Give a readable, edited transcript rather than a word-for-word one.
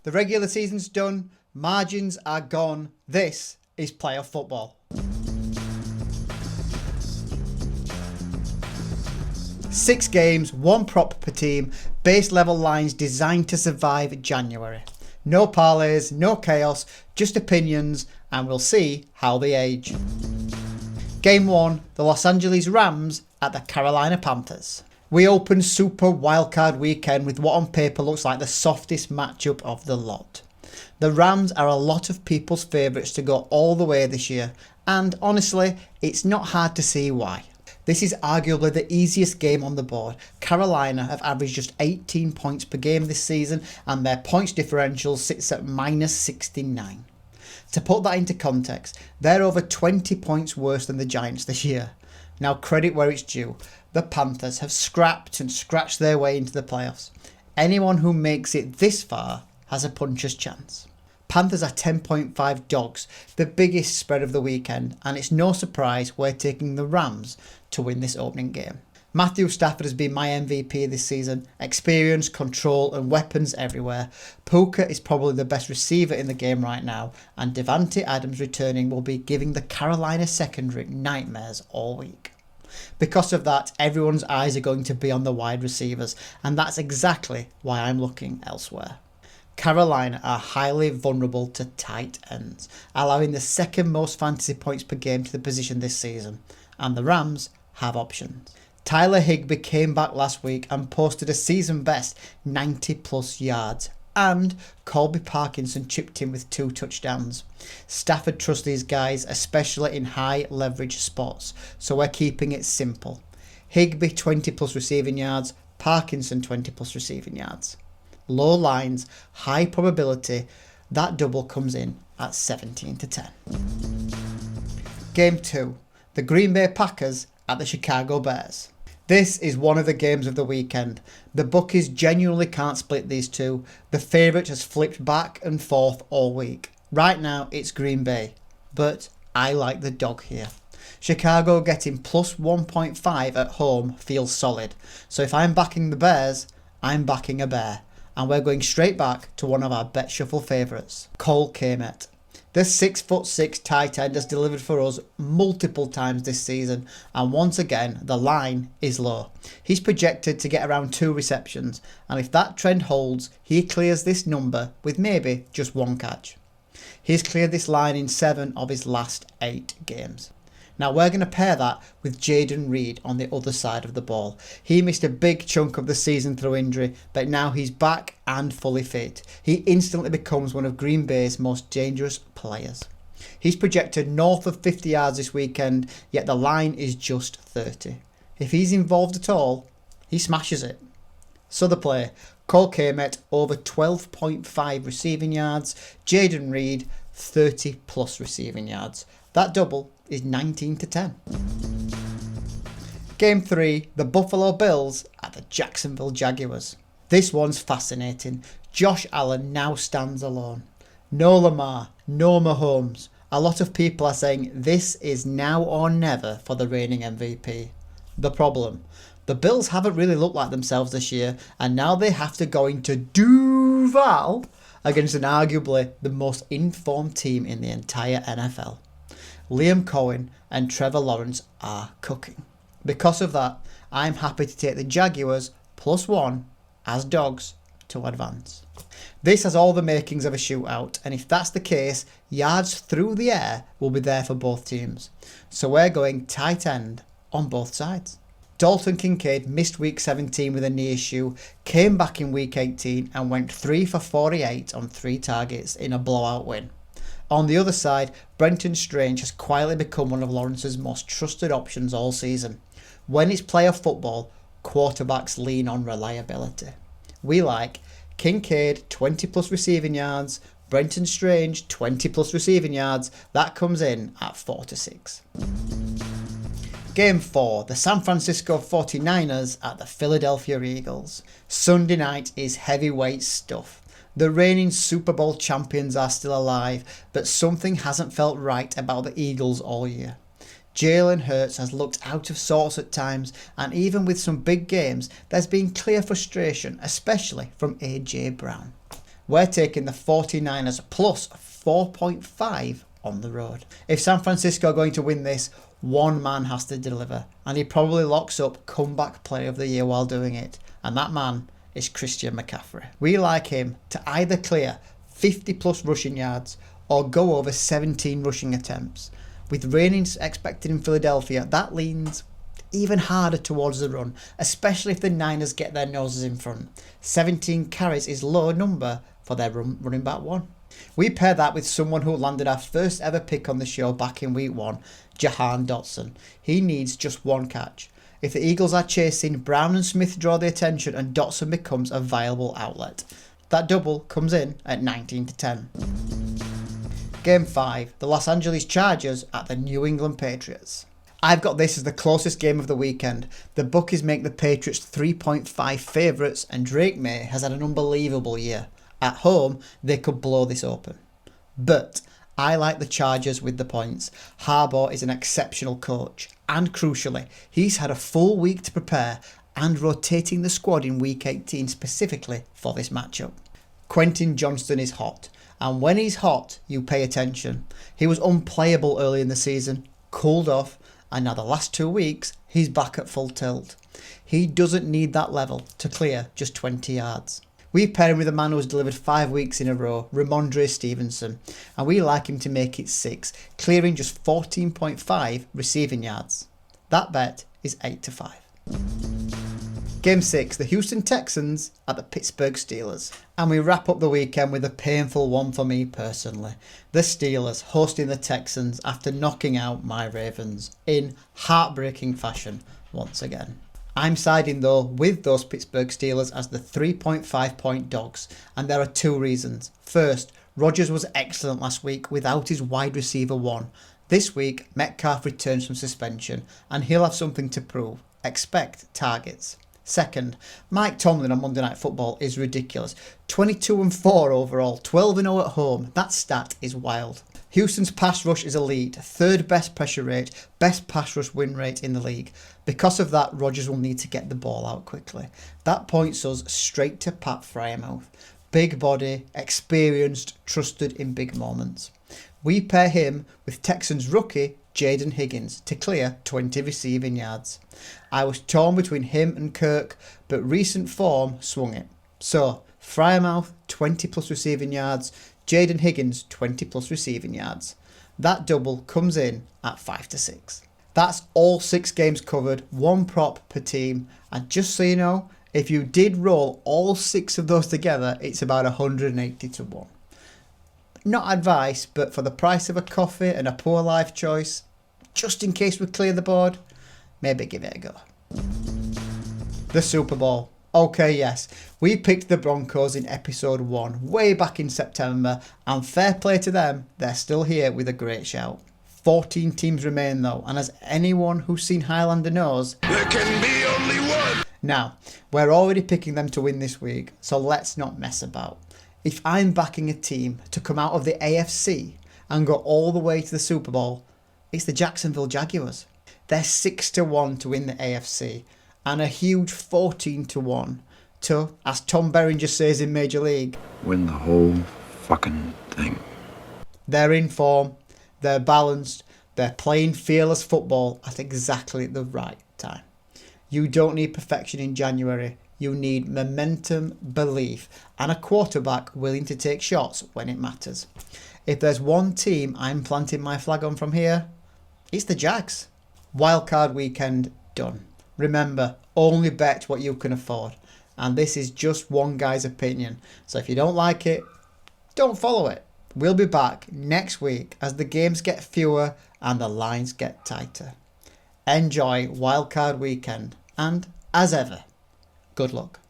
The regular season's done, margins are gone. This is playoff football. 6 games, 1 prop per team, base level lines designed to survive January. No parlays, no chaos, just opinions, and we'll see how they age. Game 1, the Los Angeles Rams at the Carolina Panthers. We open Super Wildcard weekend with what on paper looks like the softest matchup of the lot. The Rams are a lot of people's favourites to go all the way this year, and honestly, it's not hard to see why. This is arguably the easiest game on the board. Carolina have averaged just 18 points per game this season, and their points differential sits at minus 69. To put that into context, they're over 20 points worse than the Giants this year. Now, credit where it's due. The Panthers have scrapped and scratched their way into the playoffs. Anyone who makes it this far has a puncher's chance. Panthers are 10.5 dogs, the biggest spread of the weekend, and it's no surprise we're taking the Rams to win this opening game. Matthew Stafford has been my MVP this season. Experience, control and weapons everywhere. Puka is probably the best receiver in the game right now, and Devante Adams returning will be giving the Carolina secondary nightmares all week. Because of that, everyone's eyes are going to be on the wide receivers, and that's exactly why I'm looking elsewhere. Carolina are highly vulnerable to tight ends, allowing the second most fantasy points per game to the position this season, and the Rams have options. Tyler Higbee came back last week and posted a season best 90 plus yards, and Colby Parkinson chipped in with 2 touchdowns. Stafford trusts these guys, especially in high leverage spots, so we're keeping it simple. Higbee 20 plus receiving yards, Parkinson 20 plus receiving yards. Low lines, high probability, that double comes in at 17-10. Game 2, the Green Bay Packers at the Chicago Bears. This is one of the games of the weekend. The bookies genuinely can't split these two. The favourite has flipped back and forth all week. Right now it's Green Bay, but I like the dog here. Chicago getting plus 1.5 at home feels solid. So if I'm backing the Bears, I'm backing a bear. And we're going straight back to one of our bet shuffle favourites, Cole Kmet. The 6'6" tight end has delivered for us multiple times this season, and once again the line is low. He's projected to get around 2 receptions, and if that trend holds, he clears this number with maybe just 1 catch. He's cleared this line in 7 of his last 8 games. Now we're going to pair that with Jaden Reed on the other side of the ball. He missed a big chunk of the season through injury, but now he's back and fully fit. He instantly becomes one of Green Bay's most dangerous players. He's projected north of 50 yards this weekend, yet the line is just 30. If he's involved at all, he smashes it. So the play, Cole Kmet over 12.5 receiving yards, Jaden Reed 30 plus receiving yards. That double is 19-10. Game 3, the Buffalo Bills at the Jacksonville Jaguars. This one's fascinating. Josh Allen now stands alone. No Lamar, no Mahomes. A lot of people are saying this is now or never for the reigning MVP. The problem, the Bills haven't really looked like themselves this year, and now they have to go into Duval against an arguably the most informed team in the entire NFL. Liam Cohen and Trevor Lawrence are cooking. Because of that, I'm happy to take the Jaguars +1 as dogs to advance. This has all the makings of a shootout, and if that's the case, yards through the air will be there for both teams. So we're going tight end on both sides. Dalton Kincaid missed week 17 with a knee issue, came back in week 18 and went 3 for 48 on 3 targets in a blowout win. On the other side, Brenton Strange has quietly become one of Lawrence's most trusted options all season. When it's playoff football, quarterbacks lean on reliability. We like Kincaid 20 plus receiving yards, Brenton Strange 20 plus receiving yards. That comes in at 4-6. Game 4, the San Francisco 49ers at the Philadelphia Eagles. Sunday night is heavyweight stuff. The reigning Super Bowl champions are still alive, but something hasn't felt right about the Eagles all year. Jalen Hurts has looked out of sorts at times, and even with some big games, there's been clear frustration, especially from AJ Brown. We're taking the 49ers plus 4.5 on the road. If San Francisco are going to win this, one man has to deliver, and he probably locks up comeback player of the year while doing it, and that man is Christian McCaffrey. We like him to either clear 50 plus rushing yards or go over 17 rushing attempts. With rainings expected in Philadelphia, that leans even harder towards the run, especially if the Niners get their noses in front. 17 carries is low number for their running back one. We pair that with someone who landed our first ever pick on the show back in week 1, Jahan Dotson. He needs just one catch. If the Eagles are chasing, Brown and Smith draw the attention and Dotson becomes a viable outlet. That double comes in at 19-10. Game 5, the Los Angeles Chargers at the New England Patriots. I've got this as the closest game of the weekend. The bookies make the Patriots 3.5 favourites and Drake May has had an unbelievable year. At home, they could blow this open. But I like the Chargers with the points. Harbaugh is an exceptional coach. And crucially, he's had a full week to prepare and rotating the squad in week 18 specifically for this matchup. Quentin Johnston is hot. And when he's hot, you pay attention. He was unplayable early in the season, cooled off, and now the last 2 weeks, he's back at full tilt. He doesn't need that level to clear just 20 yards. We pair him with a man who has delivered 5 weeks in a row, Ramondre Stevenson, and we like him to make it 6, clearing just 14.5 receiving yards. That bet is 8-5. Game 6, the Houston Texans at the Pittsburgh Steelers. And we wrap up the weekend with a painful one for me personally. The Steelers hosting the Texans after knocking out my Ravens in heartbreaking fashion once again. I'm siding though with those Pittsburgh Steelers as the 3.5 point dogs, and there are 2 reasons. First, Rodgers was excellent last week without his wide receiver one. This week, Metcalf returns from suspension and he'll have something to prove. Expect targets. Second, Mike Tomlin on Monday Night Football is ridiculous. 22-4 overall, 12-0 at home. That stat is wild. Houston's pass rush is elite, 3rd best pressure rate, best pass rush win rate in the league. Because of that, Rodgers will need to get the ball out quickly. That points us straight to Pat Freiermuth. Big body, experienced, trusted in big moments. We pair him with Texans rookie Jaden Higgins to clear 20 receiving yards. I was torn between him and Kirk, but recent form swung it. So, Freiermuth 20 plus receiving yards, Jaden Higgins 20 plus receiving yards. That double comes in at 5-6. That's all 6 games covered, 1 prop per team, and just so you know, if you did roll all 6 of those together, it's about 180-1. Not advice, but for the price of a coffee and a poor life choice, just in case we clear the board, maybe give it a go. The Super Bowl. Okay, yes, we picked the Broncos in episode 1 way back in September, and fair play to them, they're still here with a great shout. 14 teams remain though, and as anyone who's seen Highlander knows, there can be only one. Now, we're already picking them to win this week, so let's not mess about. If I'm backing a team to come out of the AFC and go all the way to the Super Bowl, it's the Jacksonville Jaguars. They're 6-1 to win the AFC and a huge 14-1 to, as Tom Berenger says in Major League, win the whole fucking thing. They're in form, they're balanced, they're playing fearless football at exactly the right time. You don't need perfection in January. You need momentum, belief, and a quarterback willing to take shots when it matters. If there's one team I'm planting my flag on from here, it's the Jags. Wildcard weekend done. Remember, only bet what you can afford. And this is just one guy's opinion. So if you don't like it, don't follow it. We'll be back next week as the games get fewer and the lines get tighter. Enjoy Wildcard weekend. And as ever, good luck.